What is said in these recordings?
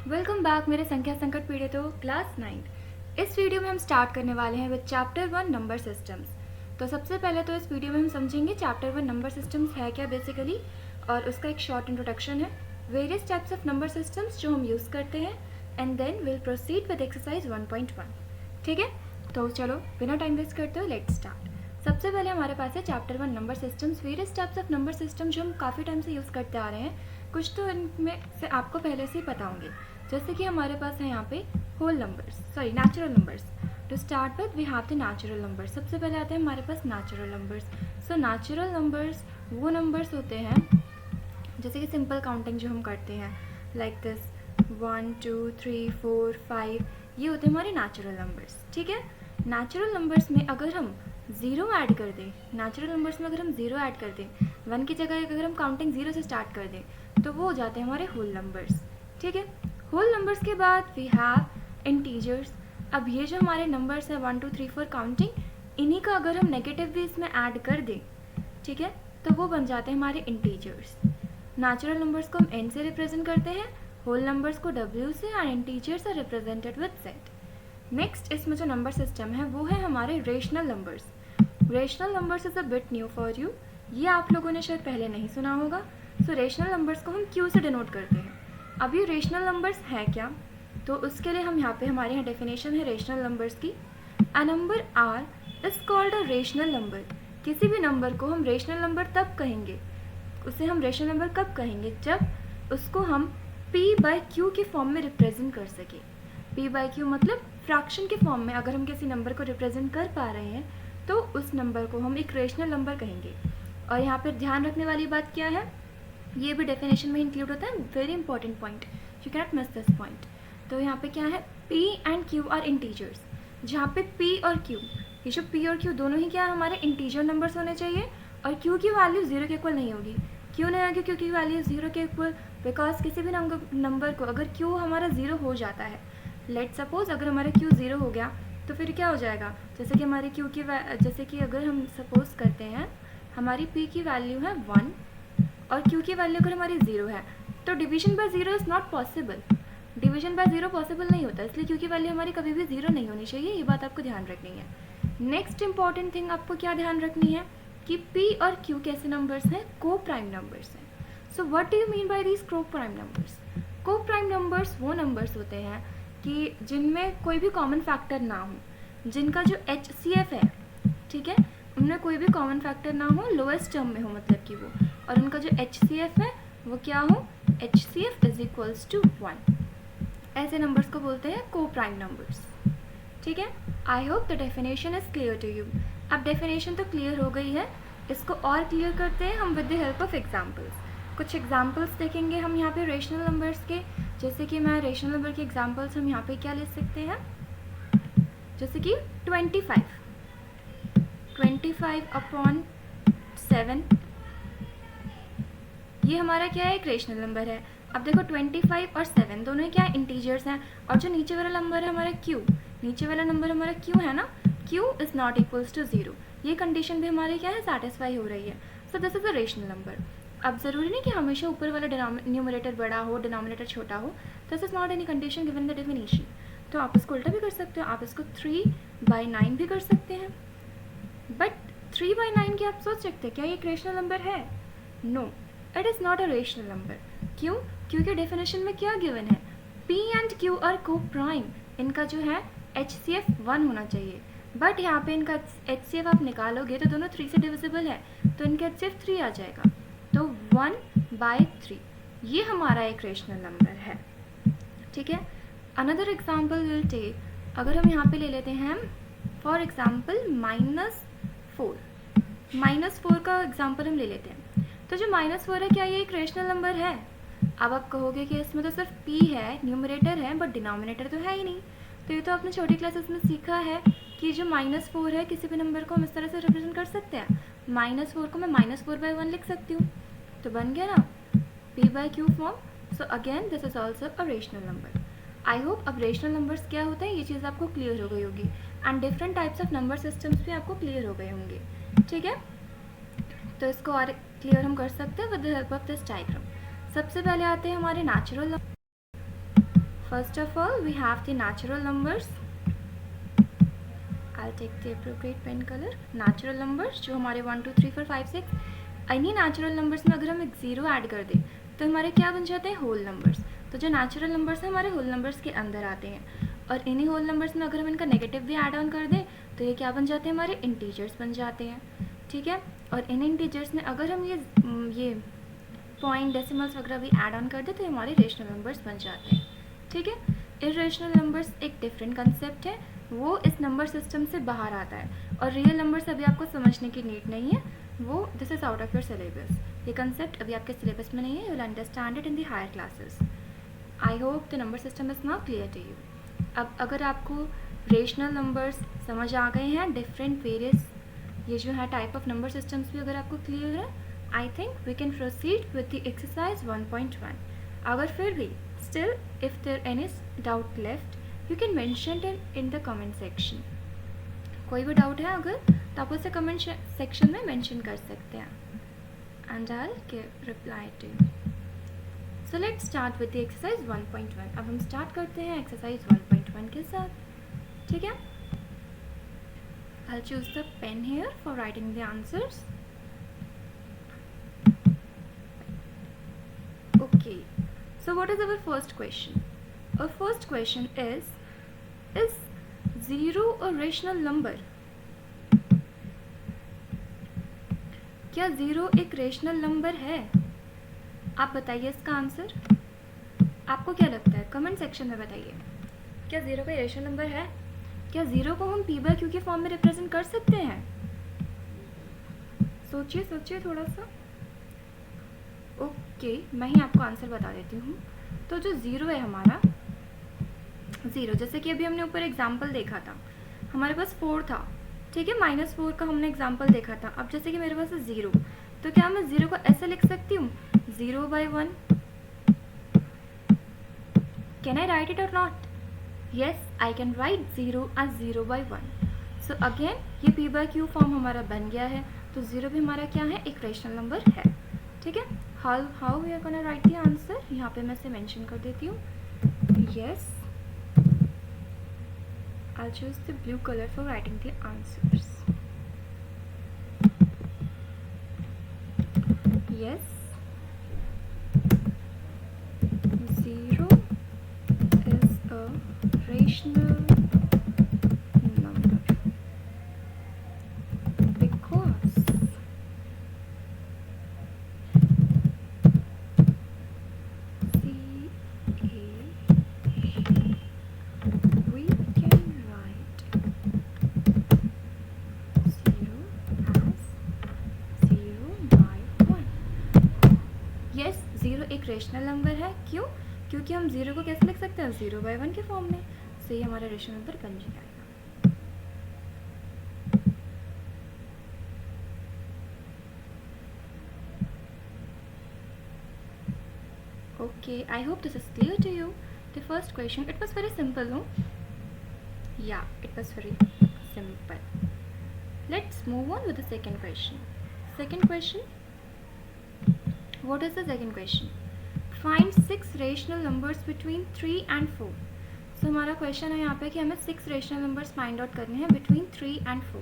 Welcome back मेरे संख्या संकट पीड़ितों क्लास 9। इस वीडियो में हम स्टार्ट करने वाले हैं विद चैप्टर 1 नंबर सिस्टम्स। तो सबसे पहले तो इस वीडियो में हम समझेंगे चैप्टर 1 नंबर सिस्टम्स है क्या बेसिकली, और उसका एक शॉर्ट इंट्रोडक्शन है, various types of number systems जो हम यूज़ करते हैं, and then will proceed with exercise 1.1। ठीक है, तो चलो बिना टाइम वेस्ट करते हुए लेट्स स्टार्ट। सबसे पहले हमारे पास है chapter 1 number systems, various types of number system जो हम काफ़ी टाइम से यूज़ करते आ रहे हैं। कुछ तो इनमें से आपको पहले से ही पता होंगे, जैसे कि हमारे पास है यहाँ पे whole numbers, sorry natural numbers. To start with we have the natural numbers. सबसे पहले आते हैं हमारे पास natural numbers. So natural numbers वो नंबर्स होते हैं जैसे कि सिंपल काउंटिंग जो हम करते हैं, लाइक दिस 1 2 3 4 5, ये होते हैं हमारे नेचुरल नंबर्स। ठीक है, नेचुरल नंबर्स में अगर हम ज़ीरो ऐड कर दें, नेचुरल नंबर्स में अगर हम ज़ीरो ऐड कर दें, 1 की जगह अगर हम काउंटिंग ज़ीरो से स्टार्ट कर दें, तो वो हो जाते हैं हमारे होल नंबर्स। ठीक है, होल नंबर्स के बाद वी हैव इंटीजर्स। अब ये जो हमारे नंबर्स हैं 1 2 3 4 काउंटिंग, इन्हीं का अगर हम नेगेटिव भी इसमें ऐड कर दें, ठीक है, तो वो बन जाते हैं हमारे इंटीजर्स। नेचुरल नंबर्स को हम n से रिप्रेजेंट करते हैं, होल नंबर्स को w से, and integers are represented with z। Next इसमें जो नंबर सिस्टम है वो है हमारे rational numbers. Rational numbers is a bit new for you, ये आप लोगों ने शायद पहले नहीं सुना होगा। सो रेशनल नंबर्स को हम q से डिनोट करते हैं। अब ये रेशनल नंबर्स है क्या, तो उसके लिए हम यहाँ पे हमारे यहाँ डेफिनेशन है रेशनल नंबर्स की। A number r is called a rational number. किसी भी नंबर को हम रेशनल नंबर तब कहेंगे, उसे हम रेशनल नंबर कब कहेंगे, जब उसको हम p बाई q के फॉर्म में रिप्रेजेंट कर सके। p बाई q मतलब फ्रैक्शन के फॉर्म में अगर हम किसी नंबर को रिप्रेजेंट कर पा रहे हैं, तो उस नंबर को हम एक रेशनल नंबर कहेंगे। और यहाँ पर ध्यान रखने वाली बात क्या है, ये भी डेफिनेशन में इंक्लूड होता है, very important point, you cannot miss this point. तो यहाँ पे क्या है, p and q are integers, जहाँ पे p और q, ये जो p और q दोनों ही क्या है, हमारे इंटीजर नंबर्स होने चाहिए, और q की वैल्यू जीरो के इक्वल नहीं होगी। क्यों नहीं होगी, क्योंकि वैल्यू जीरो के इक्वल, बिकॉज किसी भी नंबर को अगर q हमारा ज़ीरो हो जाता है, लेट सपोज अगर हमारा q ज़ीरो हो गया, तो फिर क्या हो जाएगा, जैसे कि हमारी q की जैसे कि अगर हम सपोज करते हैं हमारी p की वैल्यू है 1 और q की वैल्यू अगर हमारी ज़ीरो है, तो division by zero is not possible. Division by zero possible नहीं होता, इसलिए q की वैल्यू हमारी कभी भी ज़ीरो नहीं होनी चाहिए, ये बात आपको ध्यान रखनी है। नेक्स्ट इंपॉर्टेंट थिंग आपको क्या ध्यान रखनी है कि p और q कैसे नंबर्स हैं, को प्राइम नंबर्स हैं। So what do you mean by these को प्राइम नंबर्स। को प्राइम नंबर्स वो नंबर्स होते हैं कि जिनमें कोई भी कॉमन फैक्टर ना हो, जिनका जो HCF है, ठीक है, उनमें कोई भी कॉमन फैक्टर ना हो, लोएस्ट टर्म में हो मतलब कि वो, और उनका जो HCF है वो क्या हो, HCF इज इक्वल्स टू 1। ऐसे नंबर्स को बोलते हैं को प्राइम नंबर्स। ठीक है, I hope the definition is clear to you. अब डेफिनेशन तो क्लियर हो गई है, इसको और क्लियर करते हैं हम with the help of examples. कुछ एग्जाम्पल्स देखेंगे हम यहाँ पे रेशनल नंबर्स के, जैसे कि मैं रेशनल नंबर के एग्जाम्पल्स हम यहाँ पे क्या ले सकते हैं, जैसे कि 25 अपॉन 7, ये हमारा क्या है, एक रेशनल नंबर है। अब देखो 25 और 7 दोनों ही क्या है, इंटीजर्स हैं, और जो नीचे वाला नंबर है हमारा q, नीचे वाला नंबर हमारा q है ना, q is not equals to 0, ये कंडीशन भी हमारी क्या है, सेटिस्फाई हो रही है। So this is a rational number. अब ज़रूरी नहीं कि हमेशा ऊपर वाला न्यूमरेटर बड़ा हो, डिनोमिनेटर छोटा हो, this is not any condition given the definition. तो आप इसको उल्टा भी कर सकते हो, आप इसको 3/9 भी कर सकते हैं। बट 3/9 की आप सोच सकते हैं क्या ये एक रेशनल नंबर है, no, it is not a rational number. क्यों, क्योंकि डेफिनेशन में क्या गिवन है, p and q are coprime, इनका जो है HCF 1 होना चाहिए, बट यहाँ पे इनका HCF आप निकालोगे तो दोनों 3 से डिविजिबल है, तो इनका HCF 3 आ जाएगा, तो 1/3, ये हमारा एक रेशनल नंबर है। ठीक है, अनदर एग्जाम्पल विल टेक, अगर हम यहाँ पे ले लेते हैं फॉर एग्जाम्पल -4 का एग्जाम्पल हम ले लेते हैं। तो जो -4 है, क्या ये एक रेशनल नंबर है। अब आप कहोगे कि इसमें तो सिर्फ p है, न्यूमरेटर है, बट डिनोमिनेटर तो है ही नहीं। तो ये तो आपने छोटी क्लासेस में सीखा है कि जो -4 है, किसी भी नंबर को हम इस तरह से रिप्रेजेंट कर सकते हैं। -4 को मैं -4/1 लिख सकती हूँ, तो बन गया ना p by q form. So again this is also a rational number. I hope अब रेशनल नंबर्स क्या होते हैं ये चीज़ आपको क्लियर हो गई होगी, and different types of number systems भी आपको क्लियर हो गए होंगे। ठीक है, तो इसको और क्लियर हम कर सकते हैं with the help of this diagram. सबसे पहले आते हैं हमारे natural First of all, we have the natural numbers. I'll take the appropriate pen color. Natural numbers जो हमारे 1 2 3 4 5 6, इन्हीं नेचुरल नंबर्स में अगर हम एक ज़ीरो ऐड कर दें तो हमारे क्या बन जाते हैं, होल नंबर्स. तो जो नेचुरल नंबर्स हैं हमारे होल नंबर्स के अंदर आते हैं, और इन्हीं होल नंबर्स में अगर हम इनका नेगेटिव भी ऐड ऑन कर दें तो ये क्या बन जाते हैं, हमारे इंटीजर्स बन जाते हैं. ठीक है, और इन इंटीजर्स में अगर हम ये पॉइंट डेसिमल्स वगैरह भी ऐड ऑन कर दें तो ये हमारे रेशनल नंबर्स बन जाते हैं. ठीक है, इरेशनल नंबर्स एक डिफरेंट कंसेप्ट है, वो इस नंबर सिस्टम से बाहर आता है, और रियल नंबर्स अभी आपको समझने की नीड नहीं है, वो this is out of your syllabus. ये कंसेप्ट अभी आपके सिलेबस में नहीं है, you will understand it in the higher classes. I hope the number system is now clear to you. अब अगर आपको रेशनल नंबर्स समझ आ गए हैं, डिफरेंट वेरियस ये जो है टाइप ऑफ नंबर सिस्टम्स भी अगर आपको क्लियर है, I think we can proceed with the exercise 1.1. अगर फिर भी still if there any doubt left you can mention it in the comment section. कोई भी डाउट है अगर तो आप उसे कमेंट सेक्शन में मेंशन कर सकते हैं, and I will give reply to you. So let's start with the exercise 1.1. अब हम स्टार्ट करते हैं एक्सरसाइज 1.1 के साथ. ठीक है, I'll choose the pen here for writing the answers. Okay, so what is our first question? Our first question is 0 a rational number? क्या 0 एक रेशनल नंबर है? आप बताइए इसका आंसर. आपको क्या लगता है, कमेंट सेक्शन में बताइए. क्या 0 का रेशनल नंबर है? क्या 0 को हम p बाय q के फॉर्म में रिप्रेजेंट कर सकते हैं? सोचिए सोचिए थोड़ा सा. ओके, मैं ही आपको आंसर बता देती हूँ. तो जो 0 है हमारा, 0 जैसे कि अभी हमने ऊपर एग्जाम्पल देखा था, हमारे पास 4 था. ठीक है, -4 का हमने एग्जाम्पल देखा था. अब जैसे कि मेरे पास है 0, तो क्या मैं 0 को ऐसे लिख सकती हूँ, 0/1. कैन आई राइट इट और not? Yes, I can write 0 as 0/1. So again ये p by q फॉर्म हमारा बन गया है, तो 0 भी हमारा क्या है, एक रेशनल नंबर है. ठीक है, how we are gonna write the answer, यहाँ पे मैं इसे मेंशन कर देती हूँ. Yes, I'll choose the blue color for writing the answers. Yes, 0 is a rational number because we can write 0 as 0/1. Yes, 0 एक रेशनल नंबर है. क्यों? क्योंकि हम 0 को कैसे लिख सकते हैं, 0/1 के फॉर्म में. तो ये हमारा रेशनल नंबर बन जाएगा. Okay, I hope this is clear to you. The first question, it was very simple, no? Yeah, it was very simple. Let's move on with the second question. Second question, what is the second question? Find 6 rational numbers between 3 and 4. So हमारा question है यहाँ पे कि हमें 6 rational numbers find out करने हैं between 3 and 4.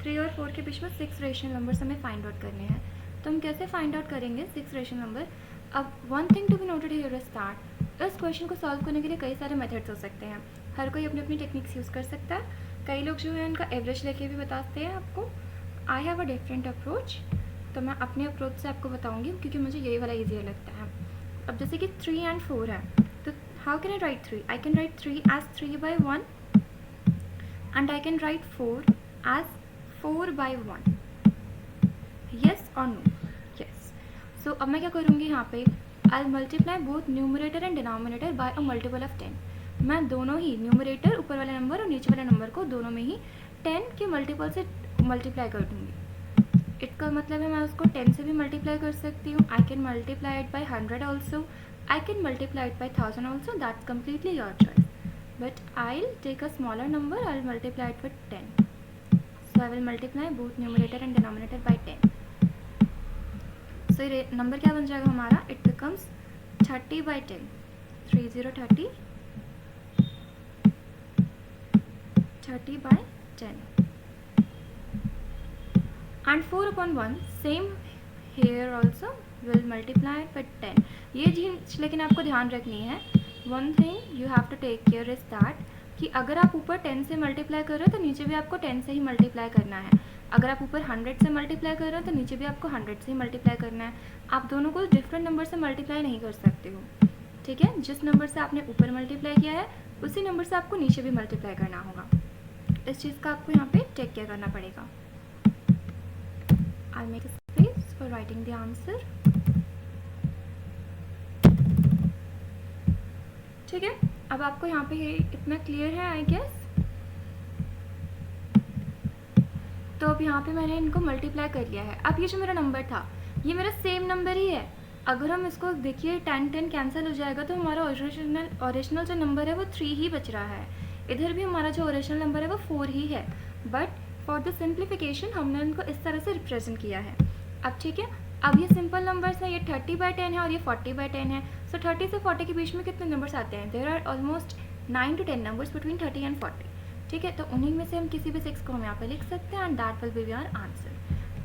3 और 4 के बीच में 6 रेशनल नंबर्स हमें फाइंड आउट करने हैं. तो हम कैसे फाइंड आउट करेंगे 6 रेशनल नंबर? अब one thing to be noted here is that इस क्वेश्चन को सॉल्व करने के लिए कई सारे मेथड्स हो सकते हैं. हर कोई अपनी अपनी टेक्निक्स यूज़ कर सकता है. कई लोग जो है इनका एवरेज लेके भी बताते हैं आपको. I have a different approach, तो मैं अपने अप्रोच से आपको बताऊँगी क्योंकि मुझे यही वाला ईजियर लगता है. अब जैसे कि 3 and 4 है, तो how can I write 3? I can write 3 as 3/1 and I can write 4 as 4/1. Yes or no? Yes. So अब मैं क्या करूँगी यहाँ पे, I'll multiply both numerator and denominator by a multiple of 10. मैं दोनों ही न्यूमरेटर ऊपर वाले नंबर और नीचे वाले नंबर को दोनों में ही 10 के मल्टीपल से मल्टीप्लाई कर दूँगी. इसका मतलब है मैं उसको 10 से भी मल्टीप्लाई कर सकती हूँ. I can multiply it by 100 also. I can multiply it by 1000 also. That's completely your choice. But I'll take a smaller number. I'll multiply it with 10. So I will multiply both numerator and denominator by 10. So ये number क्या बन जाएगा हमारा? It becomes 30/10. 30 30 30/10 and 4/1 same here also will multiply by 10. ये चीज़ लेकिन आपको ध्यान रखनी है. One thing you have to take care is that कि अगर आप ऊपर 10 से मल्टीप्लाई कर रहे हो तो नीचे भी आपको 10 से ही मल्टीप्लाई करना है. अगर आप ऊपर 100 से मल्टीप्लाई कर रहे हो तो नीचे भी आपको 100 से ही मल्टीप्लाई करना है. आप दोनों को डिफरेंट नंबर से मल्टीप्लाई नहीं कर सकते हो. ठीक है, जिस नंबर से आपने ऊपर मल्टीप्लाई किया है उसी नंबर से आपको नीचे भी मल्टीप्लाई करना होगा. इस चीज़ का आपको यहाँ पे टेक केयर करना पड़ेगा. I make space for writing the answer. ठीक है, अब आपको यहाँ पे इतना क्लियर है आई गेस. तो अब यहाँ पे मैंने इनको मल्टीप्लाई कर लिया है. अब ये जो मेरा नंबर था ये मेरा सेम नंबर ही है. अगर हम इसको देखिए 10 कैंसिल हो जाएगा तो हमारा ओरिजिनल जो नंबर है वो 3 ही बच रहा है. इधर भी हमारा जो ओरिजिनल नंबर है वो 4 ही है. बट फॉर द सिंप्लीफिकेशन हमने इनको इस तरह से रिप्रेजेंट किया है. अब ठीक है, अब ये सिंपल नंबर्स हैं. ये 30/10 है और ये 40/10 है. सो 30 से 40 के बीच में कितने नंबर्स आते हैं? There are almost 9 to 10 numbers between 30 and 40. ठीक है, तो उन्हीं में से हम किसी भी 6 को हम यहाँ पे लिख सकते हैं and that will be our answer.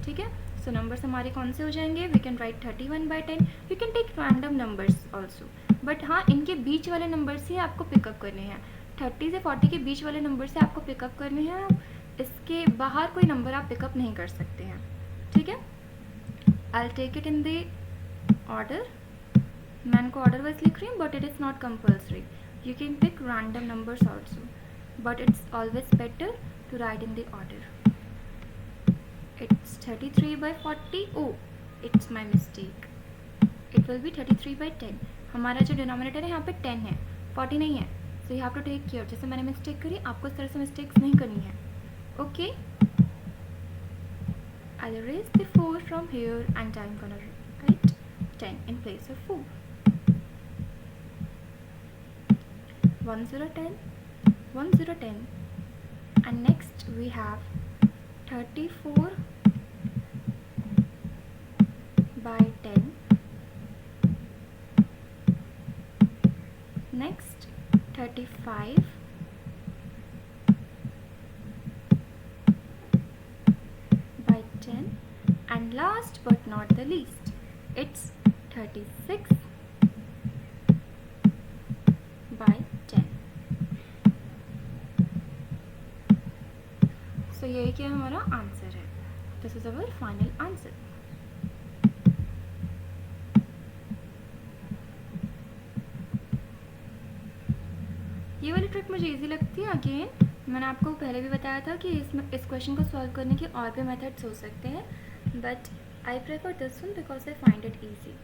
ठीक है, सो नंबर्स हमारे कौन से हो जाएंगे? We can write 31/10. You can take random numbers also, but हाँ इनके बीच वाले नंबर्स ही आपको पिकअप करने हैं. 30 से 40 के बीच वाले नंबर से आपको पिकअप करने हैं. इसके बाहर कोई नंबर आप पिकअप नहीं कर सकते हैं. ठीक है, I will take it in the order. मैं इनको ऑर्डर वाइज लिख रही हूँ but it is not compulsory. You can pick random numbers also but it's always better to write in the order. It's 33/40. Oh, it's my mistake. It will be 33/10. हमारा जो denominator है यहाँ पे 10 है, 40 नहीं है. So you have to take care. जैसे मैंने मिस्टेक करी आपको इस तरह से मिस्टेक्स नहीं करनी है. Okay? I'll erase the 4 from here and I'm gonna write 10 in place of 4. 1 0 10. 1 0 10 and next we have 34/10. Next 35/10 and last but not the least it's 36/10. तो यही क्या हमारा आंसर है. This is our final answer. ये वाली trick मुझे easy लगती है. अगेन मैंने आपको पहले भी बताया था कि इस क्वेश्चन को सॉल्व करने के और भी मेथड्स हो सकते हैं, but I prefer this one because I find it easy.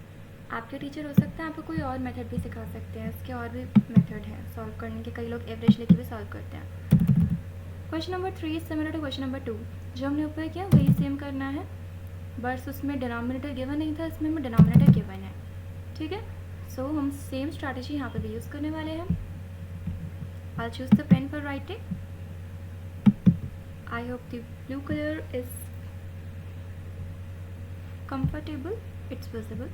आपके टीचर हो सकते हैं आपको कोई और मेथड भी सिखा सकते हैं. इसके और भी मेथड है सॉल्व करने के. कई लोग एवरेज लेके भी सॉल्व करते हैं. Question number 3 is similar to question number 2. जो हमने ऊपर किया वही सेम करना है, बस उसमें डिनोमिनेटर गिवन नहीं था, इसमें में डिनोमिनेटर गिवन है. ठीक है, सो हम सेम स्ट्रैटेजी यहाँ पे भी यूज़ करने वाले हैं. I choose the pen for writing. I hope the blue colour is comfortable. It's visible.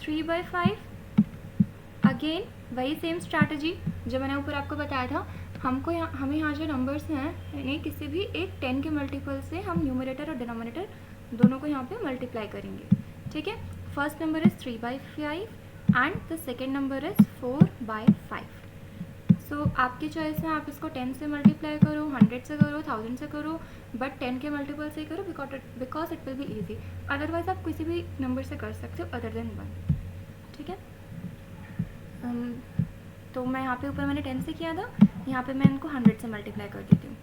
3/5. Again वही सेम स्ट्रैटेजी जो मैंने ऊपर आपको बताया था. हमें यहाँ जो नंबर्स हैं यानी किसी भी एक 10 के मल्टीपल से हम न्यूमरेटर और डिनोमिनेटर दोनों को यहाँ पे मल्टीप्लाई करेंगे. ठीक है, first number is 3/5 and the second number is 4/5. सो आपकी चॉइस है, आप इसको 10 से मल्टीप्लाई करो, 100 से करो, 1000 से करो, बट 10 के मल्टीपल से ही करो because it will be easy. Otherwise आप किसी भी नंबर से कर सकते हो अदर देन 1. ठीक है, तो मैं यहाँ पे ऊपर मैंने 10 से किया था, यहाँ पे मैं इनको 100 से मल्टीप्लाई कर देती हूँ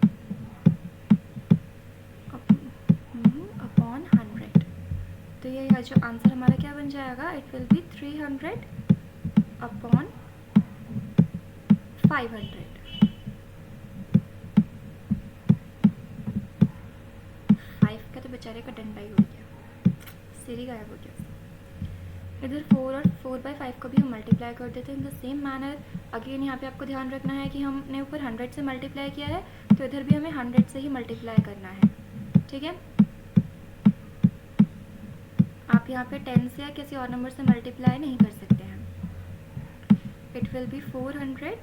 अपॉन 100. तो ये जो आंसर हमारा क्या बन जाएगा? It will be 300/500. 5 का तो बेचारे का डंडा ही हो गया, सिर ही गायब हो गया. इधर 4 और 4/5 को भी हम मल्टीप्लाई कर देते हैं in the same manner. Again यहाँ पे आपको ध्यान रखना है कि हमने ऊपर 100 से मल्टीप्लाई किया है तो इधर भी हमें 100 से ही मल्टीप्लाई करना है. ठीक है, आप यहाँ पे 10 से या किसी और नंबर से मल्टीप्लाई नहीं कर सकते हैं. It will be 400